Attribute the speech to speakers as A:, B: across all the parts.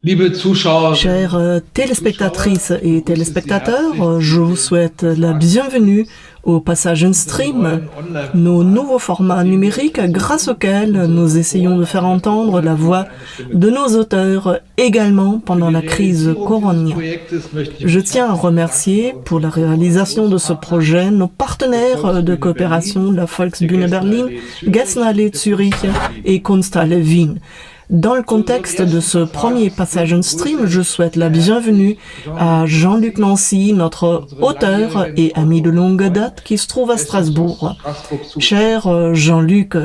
A: Chères téléspectatrices et téléspectateurs, je vous souhaite la bienvenue au Passage in Stream, nos nouveaux formats numériques grâce auxquels nous essayons de faire entendre la voix de nos auteurs également pendant la crise Corona. Je tiens à remercier pour la réalisation de ce projet nos partenaires de coopération, la Volksbühne Berlin, Gesnale Zürich et Kunsthalle Wien. Dans le contexte de ce premier passage en stream, je souhaite la bienvenue à Jean-Luc Nancy, notre auteur et ami de longue date qui se trouve à Strasbourg. Cher Jean-Luc,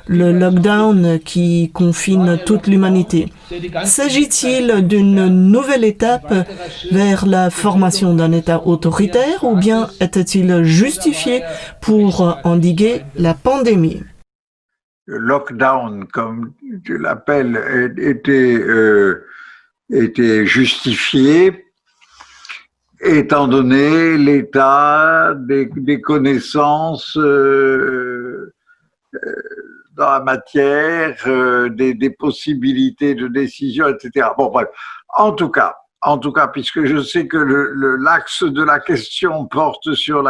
A: le lockdown qui confine toute l'humanité, s'agit-il d'une nouvelle étape vers la formation d'un État autoritaire ou bien était-il justifié pour endiguer la pandémie?
B: Le lockdown, comme tu l'appelles, était justifié étant donné l'état des connaissances dans la matière, des possibilités de décision, etc. Bon, bref. En tout cas, puisque je sais que l'axe de la question porte sur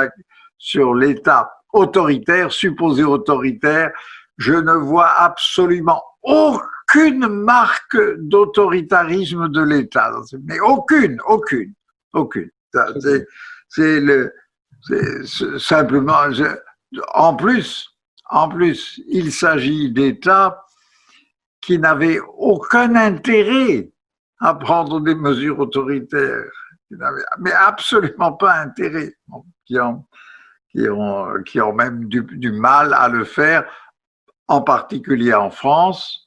B: l'état autoritaire, supposé autoritaire, je ne vois absolument aucune marque d'autoritarisme de l'État. Mais aucune. C'est simplement, en plus, il s'agit d'États qui n'avaient aucun intérêt à prendre des mesures autoritaires, mais absolument pas intérêt, qui ont même du mal à le faire, en particulier en France.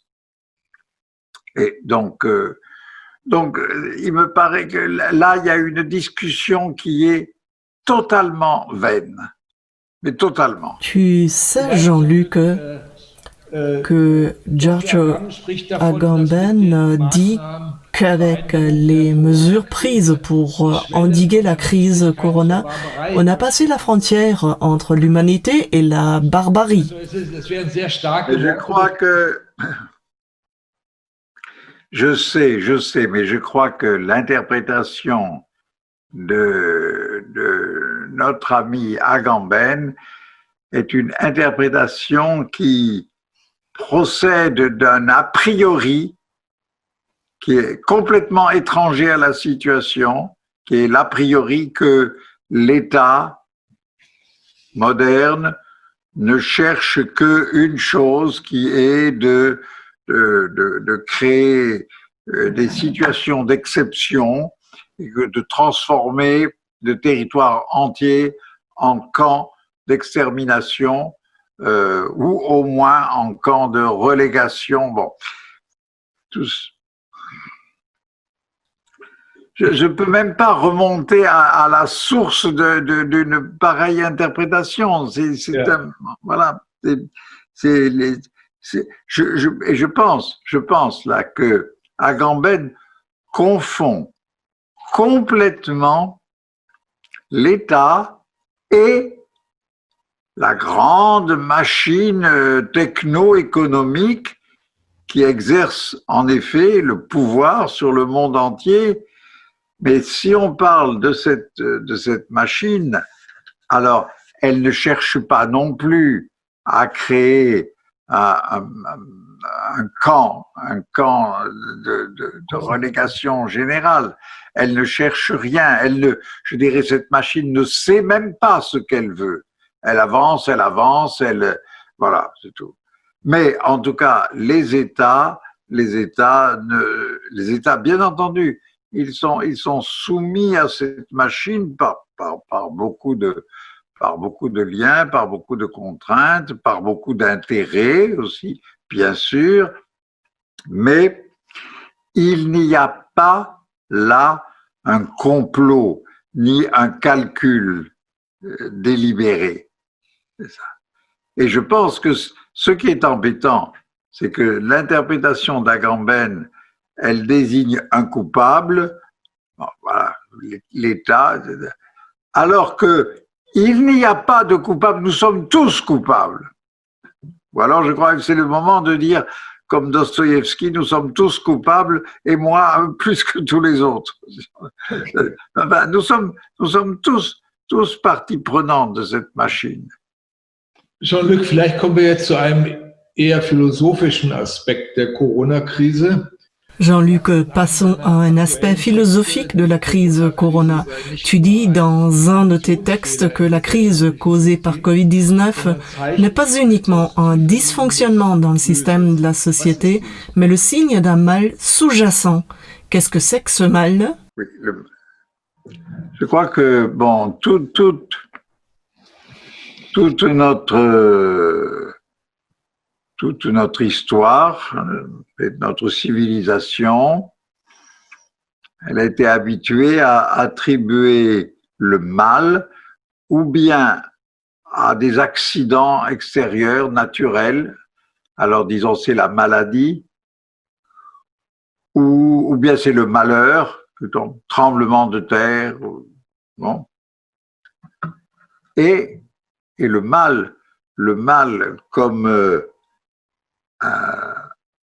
B: Et donc, il me paraît que là, il y a une discussion qui est totalement vaine. Mais totalement.
A: Tu sais, Jean-Luc, que Giorgio Agamben dit qu'avec les mesures prises pour endiguer la crise Corona, on a passé la frontière entre l'humanité et la barbarie.
B: Je crois que... Je sais, mais je crois que l'interprétation de notre ami Agamben est une interprétation qui procède d'un a priori qui est complètement étranger à la situation, qui est l'a priori que l'État moderne ne cherche qu'une chose qui est de créer des situations d'exception et de transformer le territoire entier en camp d'extermination ou au moins en camp de relégation. Bon, je ne peux même pas remonter à la source d'une pareille interprétation. Je pense là que Agamben confond complètement l'État et la grande machine techno-économique qui exerce en effet le pouvoir sur le monde entier. Mais si on parle de cette machine, alors elle ne cherche pas non plus à créer un camp de relégation générale. Elle ne cherche rien. Je dirais, cette machine ne sait même pas ce qu'elle veut. Elle avance, voilà, c'est tout. Mais en tout cas, les États, bien entendu, ils sont soumis à cette machine par beaucoup de liens, par beaucoup de contraintes, par beaucoup d'intérêts aussi, bien sûr, mais il n'y a pas là un complot ni un calcul délibéré. C'est ça. Et je pense que ce qui est embêtant, c'est que l'interprétation d'Agamben, elle désigne un coupable, bon, voilà, l'État, alors que il n'y a pas de coupable, nous sommes tous coupables. Ou alors je crois que c'est le moment de dire comme Dostoïevski, nous sommes tous coupables, et moi plus que tous les autres. Enfin, nous sommes tous partie prenante de cette machine.
C: Jean-Luc, vielleicht kommen wir jetzt zu einem eher philosophischen Aspekt der Corona-Krise.
A: Jean-Luc, passons à un aspect philosophique de la crise Corona. Tu dis dans un de tes textes que la crise causée par Covid-19 n'est pas uniquement un dysfonctionnement dans le système de la société, mais le signe d'un mal sous-jacent. Qu'est-ce que c'est que ce mal?
B: Oui, je crois que, bon, toute notre histoire et notre civilisation, elle a été habituée à attribuer le mal ou bien à des accidents extérieurs, naturels, alors disons c'est la maladie, ou bien c'est le malheur, plutôt tremblement de terre, bon. Et le mal comme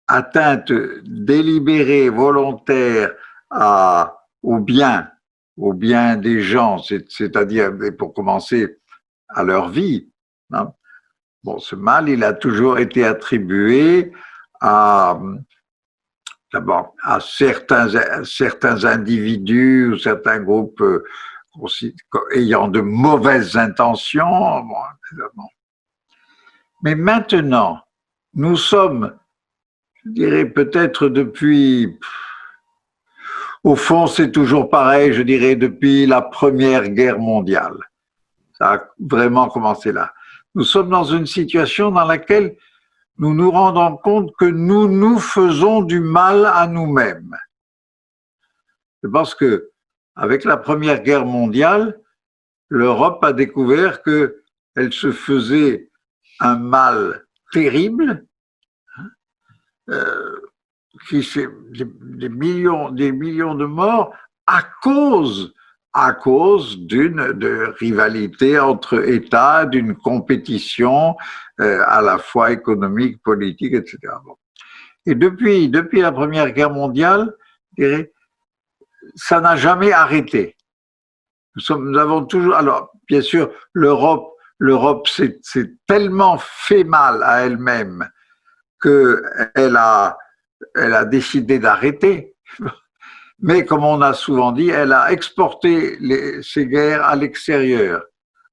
B: atteinte délibérée, volontaire au bien des gens, c'est-à-dire, pour commencer, à leur vie. Hein. Bon, ce mal, il a toujours été attribué d'abord à certains individus ou certains groupes ayant de mauvaises intentions. Bon, évidemment. Mais maintenant, nous sommes, je dirais peut-être depuis, au fond c'est toujours pareil, je dirais depuis la Première Guerre mondiale. Ça a vraiment commencé là. Nous sommes dans une situation dans laquelle nous nous rendons compte que nous nous faisons du mal à nous-mêmes. Je pense que avec la Première Guerre mondiale, l'Europe a découvert qu'elle se faisait un mal terrible, qui fait des millions de morts à cause de rivalité entre États, d'une compétition à la fois économique, politique, etc. Bon. Et depuis la Première Guerre mondiale, je dirais, ça n'a jamais arrêté. Nous avons toujours, alors bien sûr, l'Europe s'est tellement fait mal à elle-même qu'elle a décidé d'arrêter. Mais comme on a souvent dit, elle a exporté ces guerres à l'extérieur.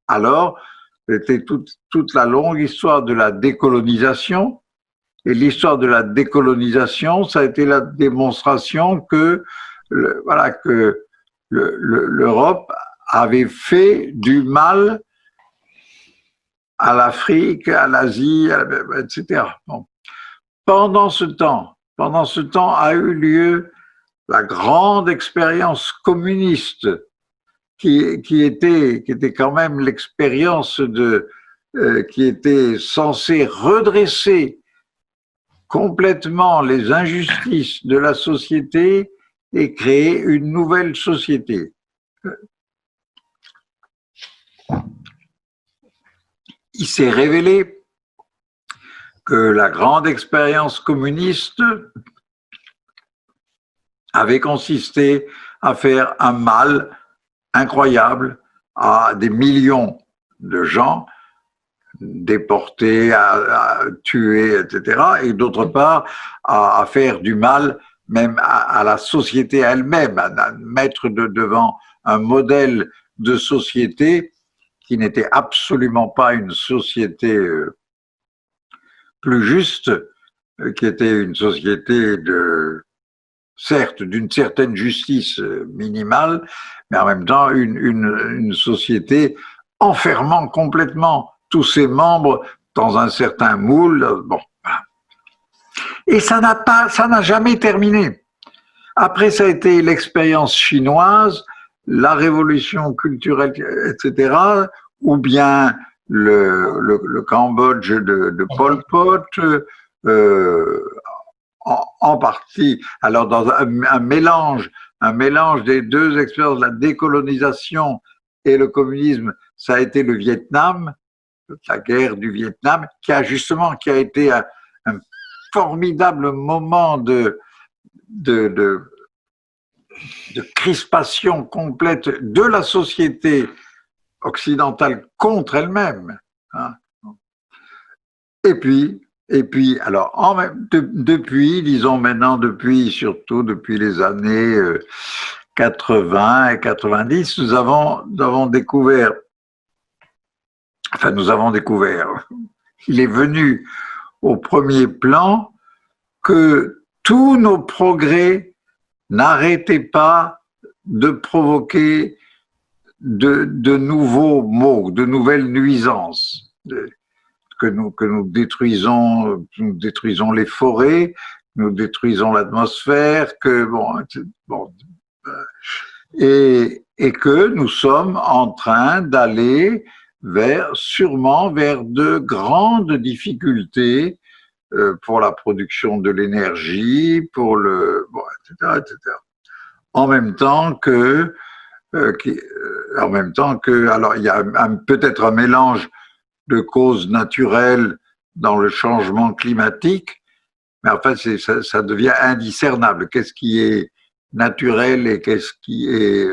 B: Alors, c'était toute la longue histoire de la décolonisation. Et l'histoire de la décolonisation, ça a été la démonstration que l'Europe avait fait du mal à l'Afrique, à l'Asie, etc. Bon. Pendant ce temps a eu lieu la grande expérience communiste qui était quand même l'expérience qui était censée redresser complètement les injustices de la société et créer une nouvelle société. Il s'est révélé que la grande expérience communiste avait consisté à faire un mal incroyable à des millions de gens, déportés, à tuer, etc. Et d'autre part, à faire du mal même à la société elle-même, à mettre devant un modèle de société qui n'était absolument pas une société plus juste, qui était une société certes, d'une certaine justice minimale, mais en même temps une société enfermant complètement tous ses membres dans un certain moule. Bon. Et ça n'a jamais terminé. Après, ça a été l'expérience chinoise, la révolution culturelle, etc., ou bien le Cambodge de Pol Pot, en partie, alors dans un mélange des deux expériences, la décolonisation et le communisme, ça a été le Vietnam, la guerre du Vietnam, qui a été formidable moment de crispation complète de la société occidentale contre elle-même. Hein. Et puis, alors, depuis, disons maintenant, surtout depuis les années 80 et 90, nous avons découvert, il est venu au premier plan que tous nos progrès n'arrêtaient pas de provoquer de nouveaux maux, de nouvelles nuisances, que nous détruisons les forêts, nous détruisons l'atmosphère, et que nous sommes en train d'aller sûrement vers de grandes difficultés pour la production de l'énergie, etc. En même temps que, alors il y a peut-être un mélange de causes naturelles dans le changement climatique, mais enfin ça devient indiscernable. Qu'est-ce qui est naturel et qu'est-ce qui est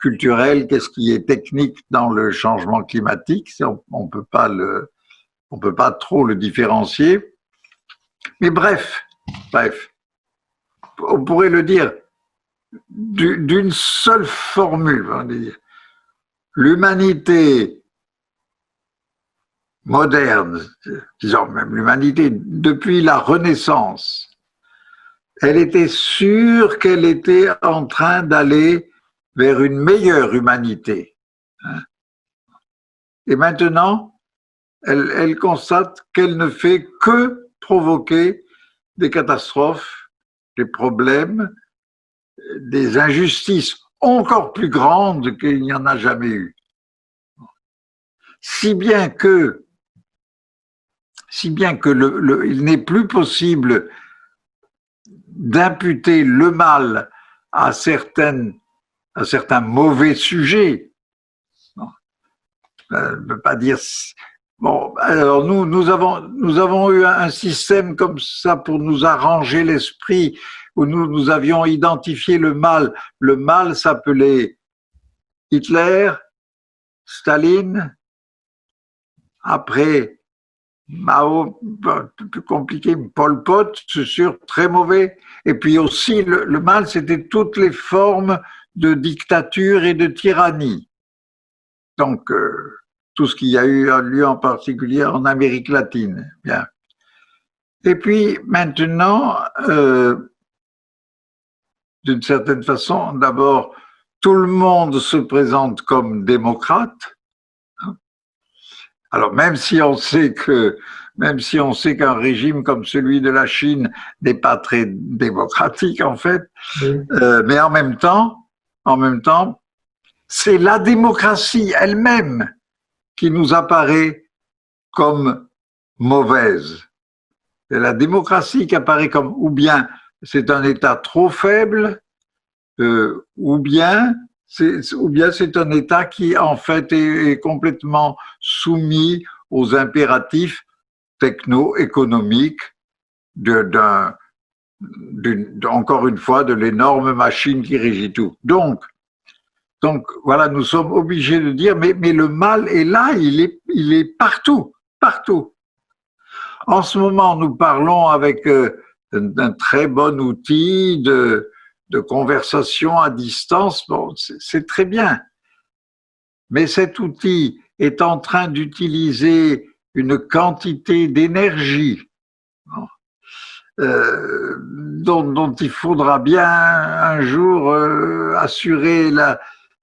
B: culturel, qu'est-ce qui est technique dans le changement climatique? On peut pas trop le différencier. Mais bref, on pourrait le dire d'une seule formule. On dit, l'humanité moderne, disons même l'humanité depuis la Renaissance, elle était sûre qu'elle était en train d'aller vers une meilleure humanité. Et maintenant, elle constate qu'elle ne fait que provoquer des catastrophes, des problèmes, des injustices encore plus grandes qu'il n'y en a jamais eu. Si bien que il n'est plus possible d'imputer le mal à certains mauvais sujets. Je ne peux pas dire. Bon, alors nous avons eu un système comme ça pour nous arranger l'esprit, où nous avions identifié le mal. Le mal s'appelait Hitler, Staline, après Mao, plus compliqué, Pol Pot, c'est sûr, très mauvais. Et puis aussi, le mal, c'était toutes les formes de dictature et de tyrannie. Donc, tout ce qui a eu lieu en particulier en Amérique latine. Bien. Et puis, maintenant, d'une certaine façon, d'abord, tout le monde se présente comme démocrate. Alors, même si on sait qu'un régime comme celui de la Chine n'est pas très démocratique, en fait, oui. Mais en même temps, c'est la démocratie elle-même qui nous apparaît comme mauvaise. C'est la démocratie qui apparaît comme, ou bien c'est un État trop faible, ou bien c'est un État qui, en fait, est complètement soumis aux impératifs techno-économiques encore une fois, de l'énorme machine qui régit tout. Donc, voilà, nous sommes obligés de dire, mais le mal est là, il est partout, partout. En ce moment, nous parlons avec un très bon outil de conversation à distance, bon, c'est très bien. Mais cet outil est en train d'utiliser une quantité d'énergie dont il faudra bien un jour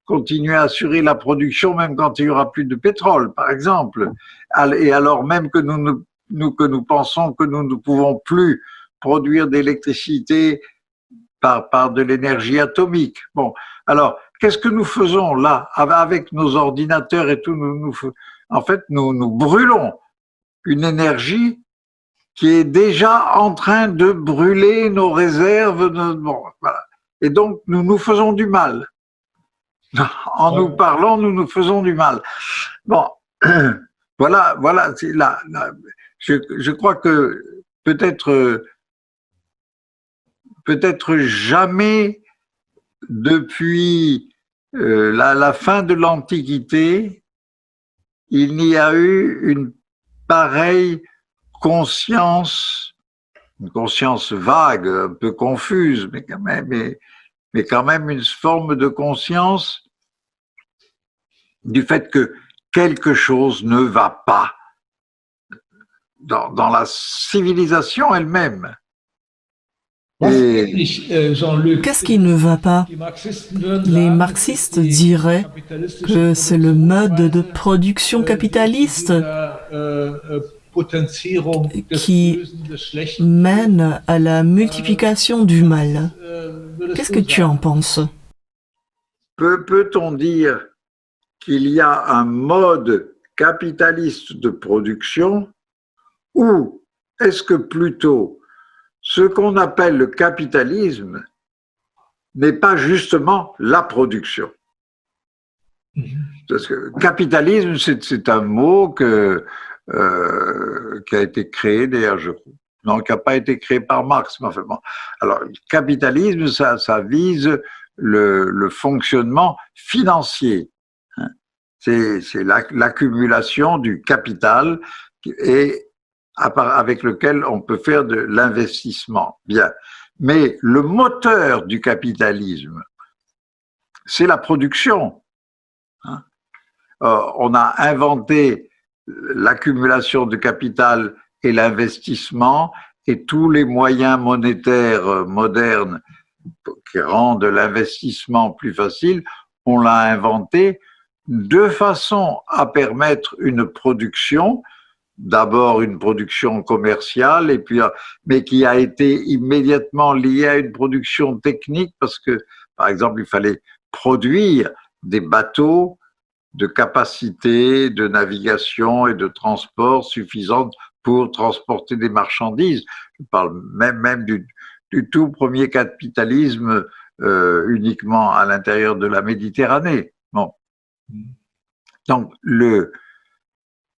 B: continuer à assurer la production, même quand il y aura plus de pétrole, par exemple. Et alors même que nous pensons que nous ne pouvons plus produire d'électricité par de l'énergie atomique. Bon, alors, qu'est-ce que nous faisons là, avec nos ordinateurs et tout? En fait, nous brûlons une énergie qui est déjà en train de brûler nos réserves. Bon, voilà. Et donc, nous nous faisons du mal. En nous parlant, nous nous faisons du mal. Bon, voilà. Je crois que peut-être jamais depuis la fin de l'Antiquité, il n'y a eu une pareille conscience, une conscience vague, un peu confuse, mais quand même une forme de conscience du fait que quelque chose ne va pas dans la civilisation elle-même.
A: Qu'est-ce qui ne va pas? Les marxistes diraient que c'est le mode de production capitaliste qui mène à la multiplication du mal. Qu'est-ce que tu en penses?
B: Peut-on dire qu'il y a un mode capitaliste de production, ou est-ce que plutôt ce qu'on appelle le capitalisme n'est pas justement la production? Parce que capitalisme, c'est un mot qui a été créé, d'ailleurs, je crois. Non, qui n'a pas été créé par Marx. Mais enfin, bon. Alors, le capitalisme, ça vise le fonctionnement financier. C'est l'accumulation du capital et avec lequel on peut faire de l'investissement. Bien. Mais le moteur du capitalisme, c'est la production. On a inventé l'accumulation de capital et l'investissement et tous les moyens monétaires modernes qui rendent l'investissement plus facile, on l'a inventé de façon à permettre une production, d'abord une production commerciale, et puis, mais qui a été immédiatement liée à une production technique parce que, par exemple, il fallait produire des bateaux de capacité de navigation et de transport suffisante pour transporter des marchandises. Je parle même du tout premier capitalisme uniquement à l'intérieur de la Méditerranée. Bon. Donc,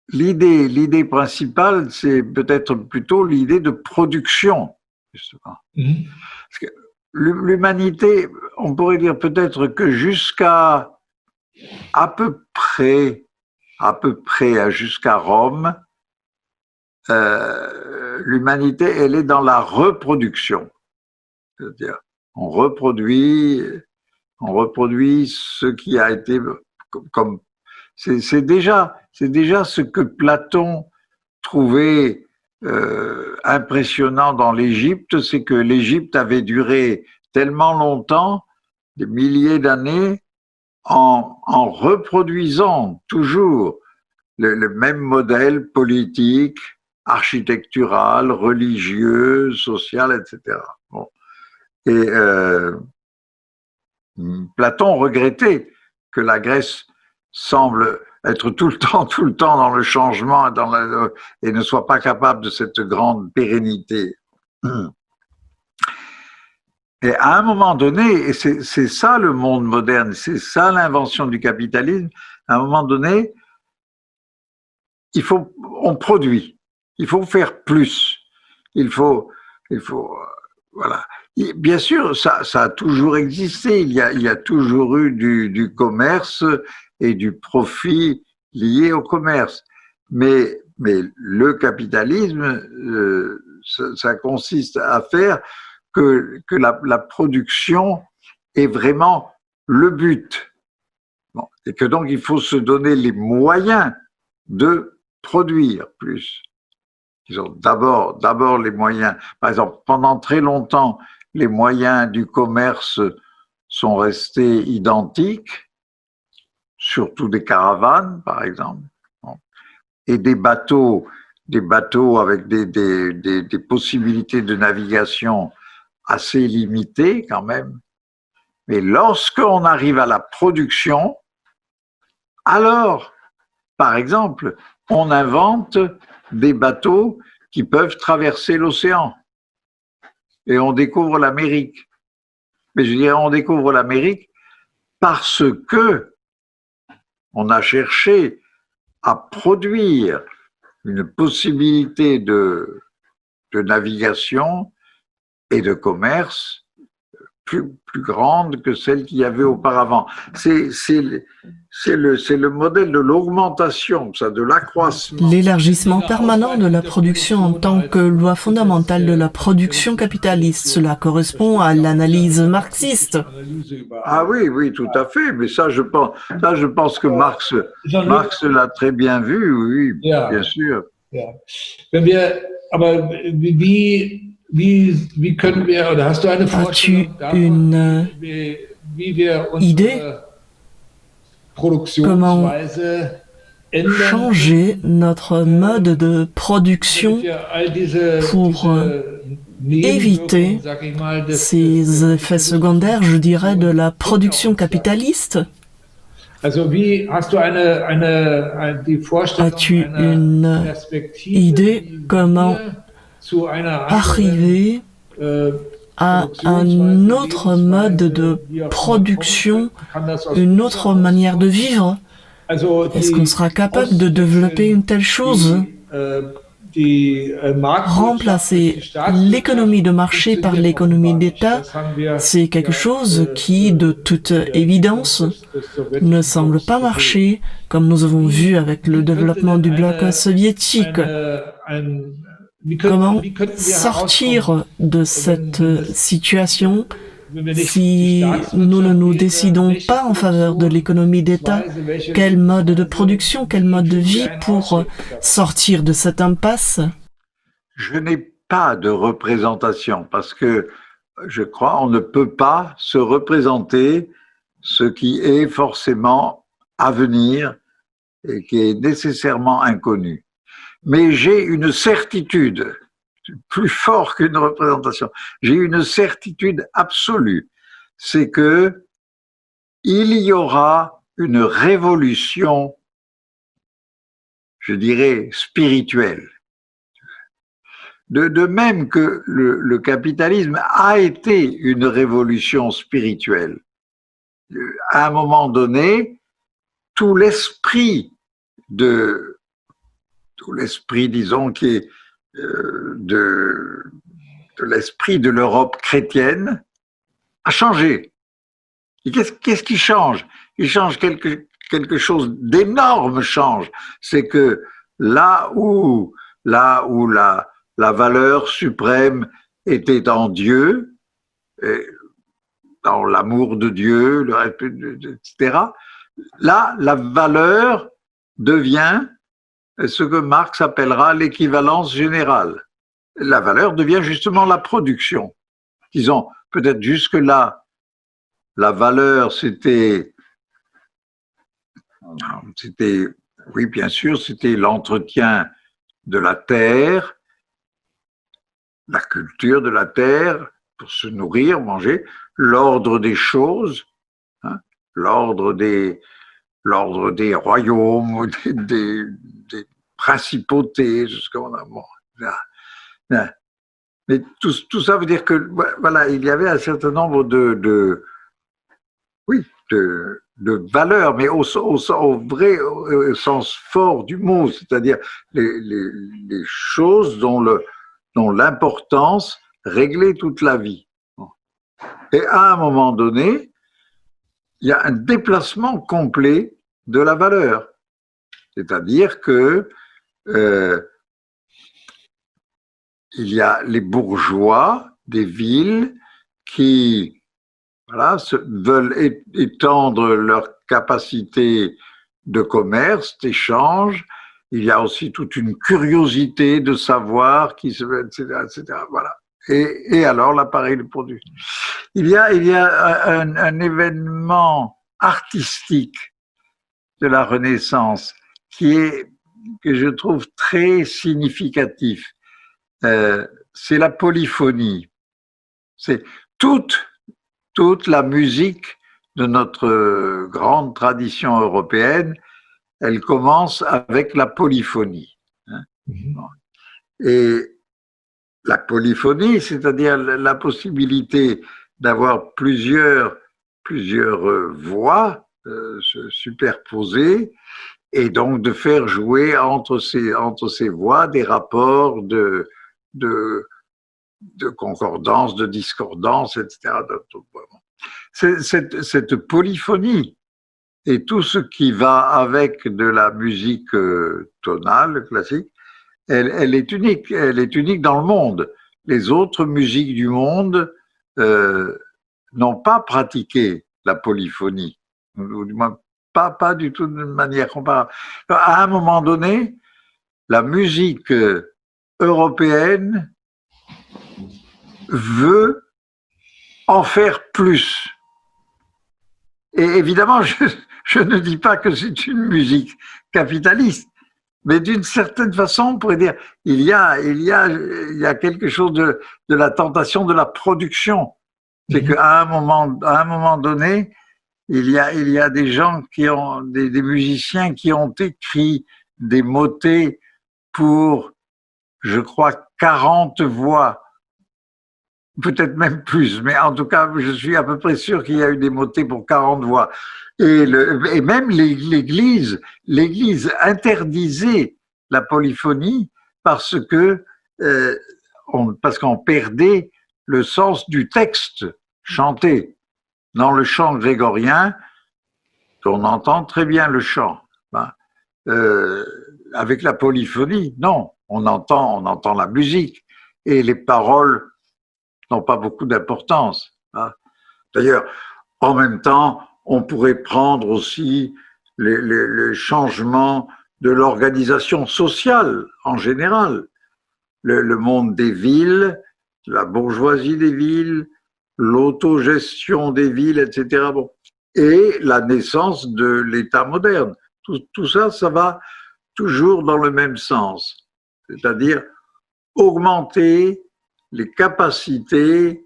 B: l'idée principale, c'est peut-être plutôt l'idée de production, justement. Parce que l'humanité, on pourrait dire peut-être que jusqu'à à peu près jusqu'à Rome, l'humanité, elle est dans la reproduction. C'est-à-dire, on reproduit ce qui a été comme c'est déjà ce que Platon trouvait impressionnant dans l'Égypte, c'est que l'Égypte avait duré tellement longtemps, des milliers d'années, en reproduisant toujours le même modèle politique, architectural, religieux, social, etc. Bon. Et Platon regrettait que la Grèce semble être tout le temps dans le changement et ne soit pas capable de cette grande pérennité. Et à un moment donné, et c'est ça le monde moderne, c'est ça l'invention du capitalisme, à un moment donné, on produit, il faut faire plus, il faut voilà. Et bien sûr, ça a toujours existé, il y a toujours eu du commerce et du profit lié au commerce. Mais le capitalisme, ça consiste à faire que la production est vraiment le but. Bon, et que donc il faut se donner les moyens de produire plus. Ils ont d'abord les moyens. Par exemple, pendant très longtemps, les moyens du commerce sont restés identiques, surtout des caravanes, par exemple, et des bateaux avec des possibilités de navigation assez limitées quand même. Mais lorsqu'on arrive à la production, alors, par exemple, on invente des bateaux qui peuvent traverser l'océan. Et on découvre l'Amérique. Mais je dirais, on découvre l'Amérique parce que on a cherché à produire une possibilité de de navigation et de commerce plus grande que celle qu'il y avait auparavant. C'est le modèle de l'augmentation, ça, de l'accroissement.
A: L'élargissement permanent de la production en tant que loi fondamentale de la production capitaliste, cela correspond à l'analyse marxiste.
B: Ah oui, oui, tout à fait. Mais ça, je pense que Marx l'a très bien vu, oui, bien sûr.
A: As-tu une idée comment changer notre mode de production pour éviter ces effets secondaires, je dirais, de la production capitaliste? As-tu une idée comment arriver à un autre mode de production, une autre manière de vivre? Est-ce qu'on sera capable de développer une telle chose? Remplacer l'économie de marché par l'économie d'État, c'est quelque chose qui, de toute évidence, ne semble pas marcher, comme nous avons vu avec le développement du bloc soviétique. Comment sortir de cette situation si nous ne nous décidons pas en faveur de l'économie d'État? Quel mode de production, quel mode de vie pour sortir de cette impasse?
B: Je n'ai pas de représentation parce que je crois on ne peut pas se représenter ce qui est forcément à venir et qui est nécessairement inconnu. Mais j'ai une certitude, plus fort qu'une représentation, j'ai une certitude absolue, c'est que il y aura une révolution, je dirais, spirituelle. De même que le capitalisme a été une révolution spirituelle. À un moment donné, tout l'esprit, disons, qui est de l'esprit de l'Europe chrétienne a changé. Et qu'est-ce qui change? Il change quelque chose d'énorme change. C'est que là où la valeur suprême était en Dieu, dans l'amour de Dieu, etc., là, la valeur devient ce que Marx appellera l'équivalence générale. La valeur devient justement la production. Disons, peut-être jusque-là, la valeur, c'était, oui, bien sûr, c'était l'entretien de la terre, la culture de la terre, pour se nourrir, manger, l'ordre des choses, hein, l'ordre des royaumes, des principautés, ce qu'on a. Bon, là. Mais tout ça veut dire que voilà, il y avait un certain nombre de valeurs, mais au vrai au sens fort du mot, c'est-à-dire les choses dont l'importance réglait toute la vie. Et à un moment donné, il y a un déplacement complet de la valeur. C'est-à-dire que il y a les bourgeois des villes qui veulent étendre leur capacité de commerce, d'échange. Il y a aussi toute une curiosité de savoir, etc. Voilà. Et alors l'appareil de produit. Il y a un événement artistique de la Renaissance que je trouve très significatif. C'est la polyphonie. C'est toute la musique de notre grande tradition européenne, elle commence avec la polyphonie. Et la polyphonie, c'est-à-dire la possibilité d'avoir plusieurs voix superposées et donc de faire jouer entre ces voix des rapports de de concordance, de discordance, etc. Cette polyphonie et tout ce qui va avec de la musique tonale, classique, elle est unique. Elle est unique dans le monde. Les autres musiques du monde n'ont pas pratiqué la polyphonie, ou du moins pas du tout de manière comparable. À un moment donné, la musique européenne veut en faire plus. Et évidemment, je ne dis pas que c'est une musique capitaliste, mais d'une certaine façon, on pourrait dire il y a quelque chose de la tentation de la production. C'est qu'à un moment donné, il y a des gens qui ont, des musiciens qui ont écrit des motets pour, je crois, 40 voix. Peut-être même plus, mais en tout cas, je suis à peu près sûr qu'il y a eu des motets pour 40 voix. Et même l'Église interdisait la polyphonie parce qu'on perdait le sens du texte chanté. Dans le chant grégorien, on entend très bien le chant. Avec la polyphonie, non, on entend la musique et les paroles n'ont pas beaucoup d'importance. D'ailleurs, en même temps, on pourrait prendre aussi les changements de l'organisation sociale en général. Le monde des villes, la bourgeoisie des villes, l'autogestion des villes, etc. Bon. Et la naissance de l'État moderne. Tout ça, ça va toujours dans le même sens. C'est-à-dire augmenter les capacités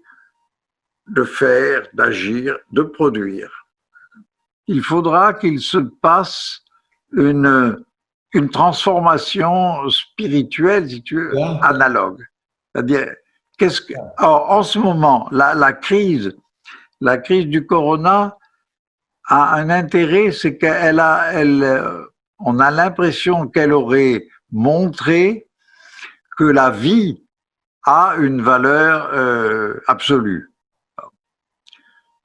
B: de faire, d'agir, de produire. Il faudra qu'il se passe une transformation spirituelle, si tu veux, analogue. C'est-à-dire, en ce moment, la crise du corona a un intérêt, c'est on a l'impression qu'elle aurait montré que la vie a une valeur absolue.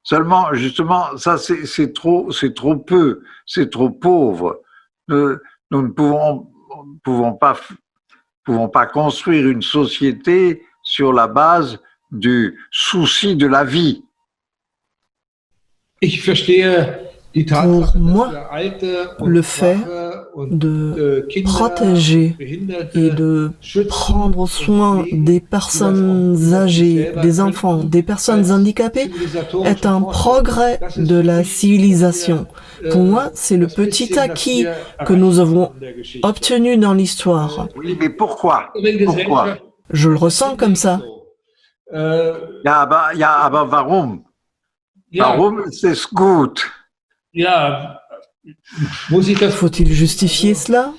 B: Seulement, justement, ça c'est trop peu, c'est trop pauvre. Nous ne pouvons pas construire une société sur la base du souci de la vie.
A: Pour moi, le fait de protéger et de prendre soin des personnes âgées, des enfants, des personnes handicapées est un progrès de la civilisation. Pour moi, c'est le petit acquis que nous avons obtenu dans l'histoire.
B: Oui, mais pourquoi? Pourquoi?
A: Je le ressens comme ça.
B: Aber warum? Warum ist es gut?
A: Faut-il justifier cela?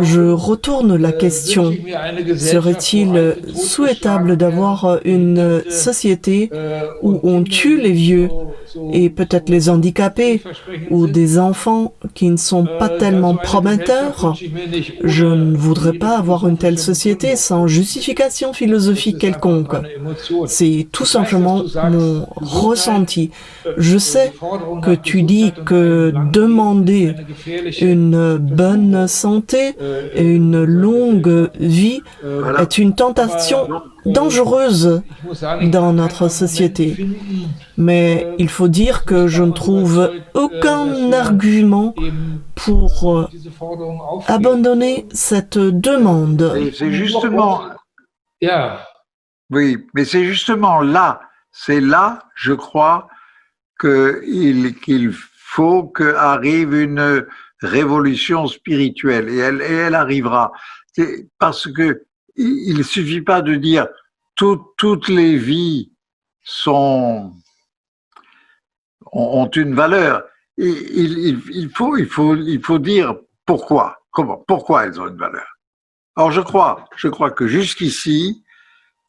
A: Je retourne la question. Serait-il souhaitable d'avoir une société où on tue les vieux et peut-être les handicapés ou des enfants qui ne sont pas tellement prometteurs? Je ne voudrais pas avoir une telle société sans justification philosophique quelconque. C'est tout simplement mon ressenti. Je sais que tu dis que demander une bonne santé et une longue vie est une tentation dangereuse dans notre société. Mais il faut dire que je ne trouve aucun argument pour abandonner cette demande.
B: Et c'est justement... Oui, mais c'est justement là, je crois, qu'il faut qu'arrive une révolution spirituelle, et elle arrivera. Parce que il suffit pas de dire toutes les vies ont une valeur. Il faut dire pourquoi elles ont une valeur. Alors je crois que jusqu'ici,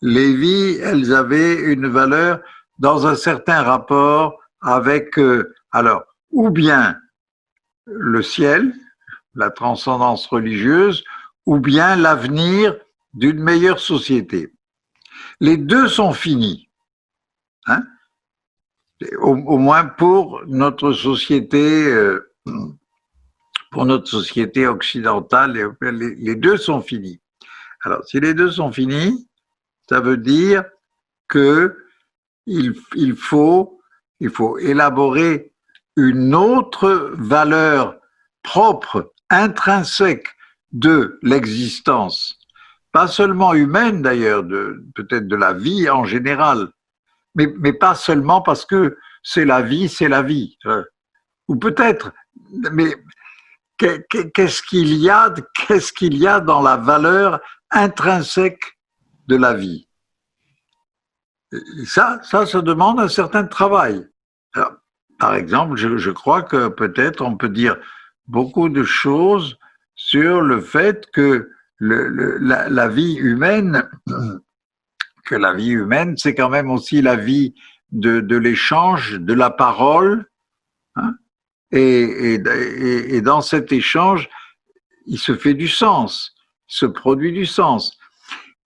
B: les vies, elles avaient une valeur dans un certain rapport avec, ou bien le ciel, la transcendance religieuse, ou bien l'avenir d'une meilleure société. Les deux sont finis, hein, au moins pour notre société occidentale, les deux sont finis. Alors, si les deux sont finis, ça veut dire que il faut élaborer une autre valeur propre, intrinsèque de l'existence, pas seulement humaine d'ailleurs, peut-être de la vie en général, mais pas seulement parce que c'est la vie, ou peut-être, mais qu'est-ce qu'il y a dans la valeur intrinsèque de la vie? Et ça demande un certain travail. Alors, par exemple, je crois que peut-être on peut dire beaucoup de choses sur le fait que la vie humaine, c'est quand même aussi la vie de l'échange, de la parole, hein, et dans cet échange, il se fait du sens, il se produit du sens.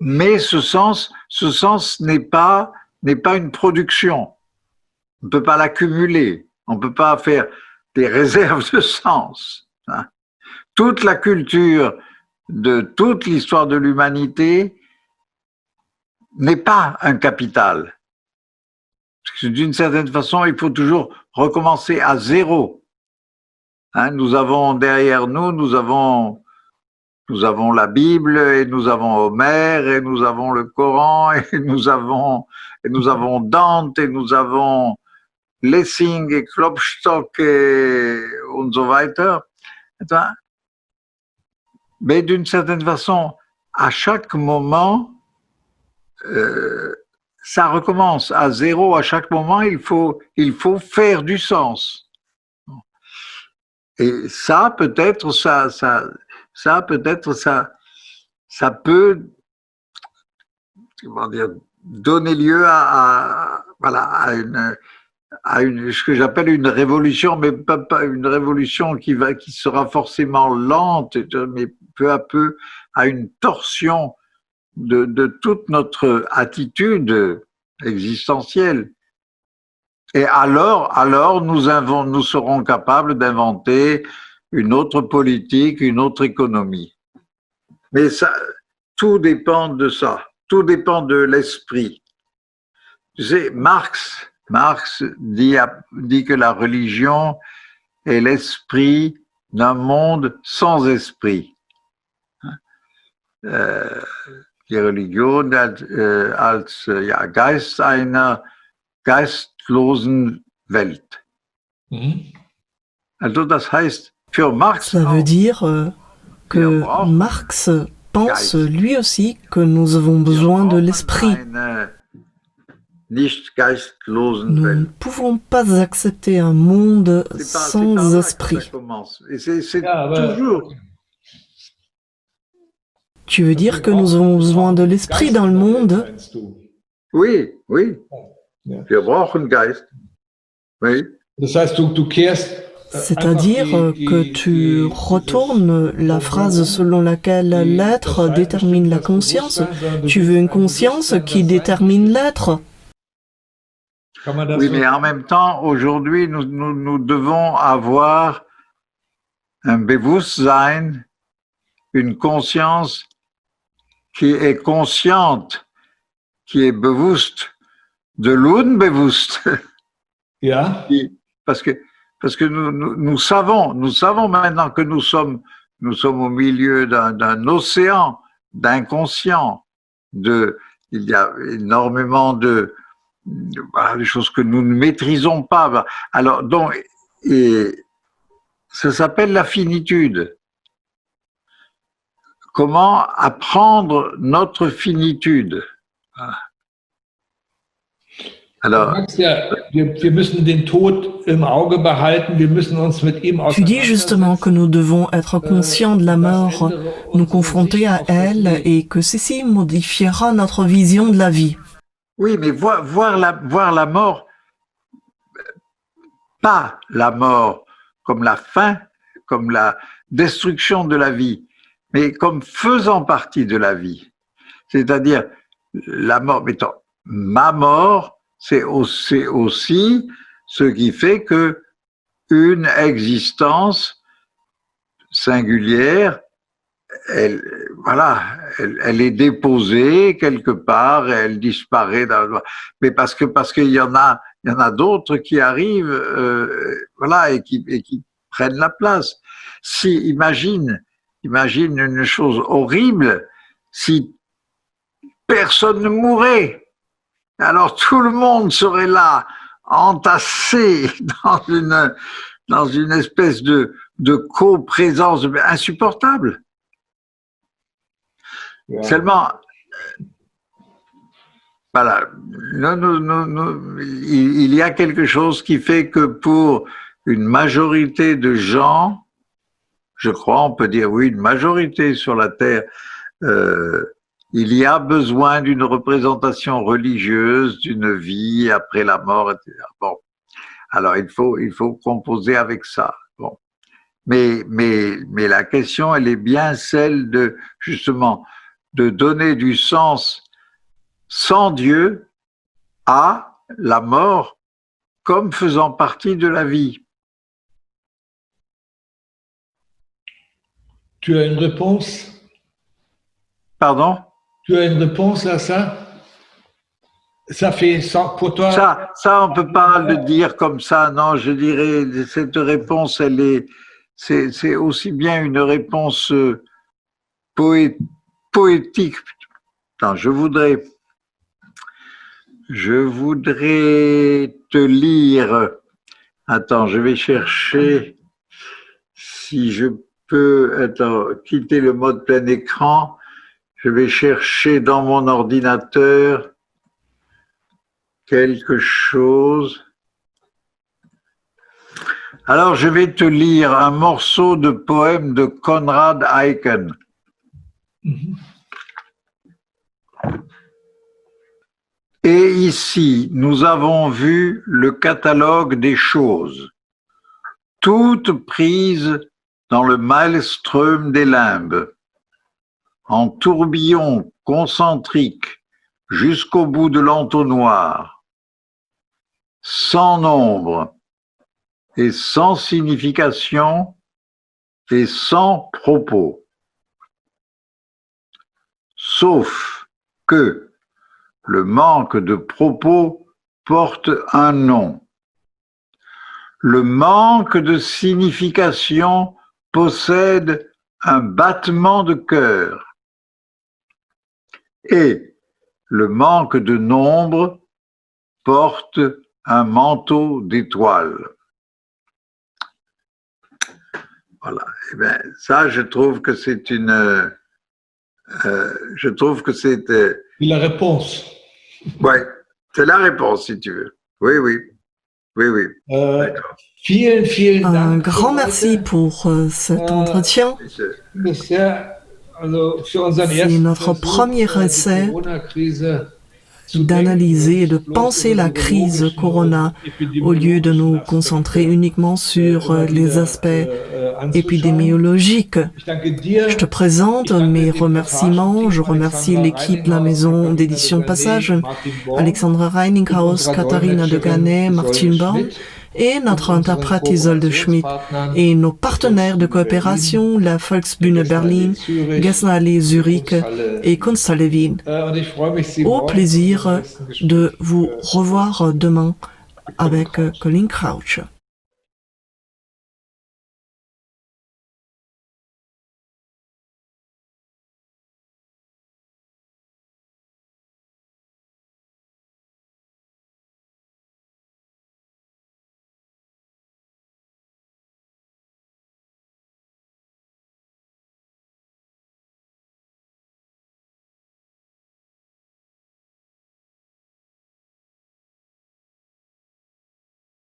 B: Mais ce sens n'est pas une production. On ne peut pas l'accumuler. On ne peut pas faire des réserves de sens, hein. Toute la culture de toute l'histoire de l'humanité n'est pas un capital. Parce que d'une certaine façon, il faut toujours recommencer à zéro. Hein, nous avons derrière nous avons la Bible, et nous avons Homère, et nous avons le Coran, et nous avons Dante, et nous avons Lessing et Klopstock et so weiter. Mais d'une certaine façon, à chaque moment, ça recommence à zéro. À chaque moment, il faut faire du sens. Et ça, peut-être, ça peut, comment dire, donner lieu à ce que j'appelle une révolution, mais pas une révolution qui sera forcément lente, mais peu à peu à une torsion de toute notre attitude existentielle. Et alors nous serons capables d'inventer une autre politique, une autre économie. Mais ça, tout dépend de ça, tout dépend de l'esprit. Tu sais, Marx dit que la religion est l'esprit d'un monde sans esprit. Die Religion als Geist einer geistlosen Welt. Also das heißt, für Marx.
A: Ça veut dire que Marx pense lui aussi que nous avons besoin de l'esprit. Nous ne pouvons pas accepter un monde sans esprit.
B: C'est toujours.
A: Tu veux dire que nous avons besoin de l'esprit dans le monde?
B: Oui. Wir brauchen Geist. Oui.
A: C'est-à-dire que tu retournes la phrase selon laquelle l'être détermine la conscience. Tu veux une conscience qui détermine l'être.
B: Oui, mais en même temps, aujourd'hui, nous devons avoir un Bewusstsein, une conscience qui est consciente, qui est bewusst, de l'unbewusst.
C: Ja.
B: Parce que nous savons maintenant que nous sommes au milieu d'un océan d'inconscient. Il y a énormément de choses que nous ne maîtrisons pas. Alors, ça s'appelle la finitude. Comment apprendre notre finitude? Alors,
A: tu dis justement que nous devons être conscients de la mort, nous confronter à elle et que ceci modifiera notre vision de la vie.
B: Oui, mais voir la mort, pas la mort comme la fin, comme la destruction de la vie, mais comme faisant partie de la vie. C'est-à-dire, la mort, mettons, ma mort, c'est aussi ce qui fait que une existence singulière, elle est déposée quelque part, elle disparaît mais parce qu'il y en a d'autres qui arrivent, et qui prennent la place. Si imagine une chose horrible, si personne ne mourrait, alors tout le monde serait là, entassé dans une espèce de coprésence insupportable. Yeah. Seulement, voilà, il y a quelque chose qui fait que pour une majorité de gens, je crois, on peut dire oui, une majorité sur la Terre, il y a besoin d'une représentation religieuse, d'une vie après la mort, etc. Bon, alors il faut composer avec ça. Bon, mais la question, elle est bien celle de justement de donner du sens sans Dieu à la mort comme faisant partie de la vie.
C: Tu as une réponse?
B: Pardon?
C: Tu as une réponse à ça? Ça fait ça pour toi?
B: Ça, on peut pas le dire comme ça. Non, je dirais cette réponse, c'est aussi bien une réponse poétique. Attends, je voudrais te lire. Attends, je vais chercher si je peux quitter le mode plein écran. Je vais chercher dans mon ordinateur quelque chose. Alors, je vais te lire un morceau de poème de Conrad Aiken. Et ici, nous avons vu le catalogue des choses, toutes prises dans le maelstrom des limbes, en tourbillon concentrique jusqu'au bout de l'entonnoir, sans nombre et sans signification et sans propos. Sauf que le manque de propos porte un nom. Le manque de signification possède un battement de cœur. Et le manque de nombre porte un manteau d'étoiles. Voilà. Eh bien, ça, je trouve que c'est
C: la réponse.
B: Oui, c'est la réponse, si tu veux. Oui.
A: Un grand merci pour cet entretien. C'est notre premier essai d'analyser et de penser la crise Corona au lieu de nous concentrer uniquement sur les aspects épidémiologiques. Je te présente mes remerciements. Je remercie l'équipe de la maison d'édition Passage, Alexandra Reininghaus, Katharina de Ganay, Martin Baum et notre interprète Isolde Schmidt et nos partenaires de coopération, la Volksbühne Berlin, Gessner-Allee Zurich et Kunsthalle Wien. Au plaisir de vous revoir demain avec Colin Crouch.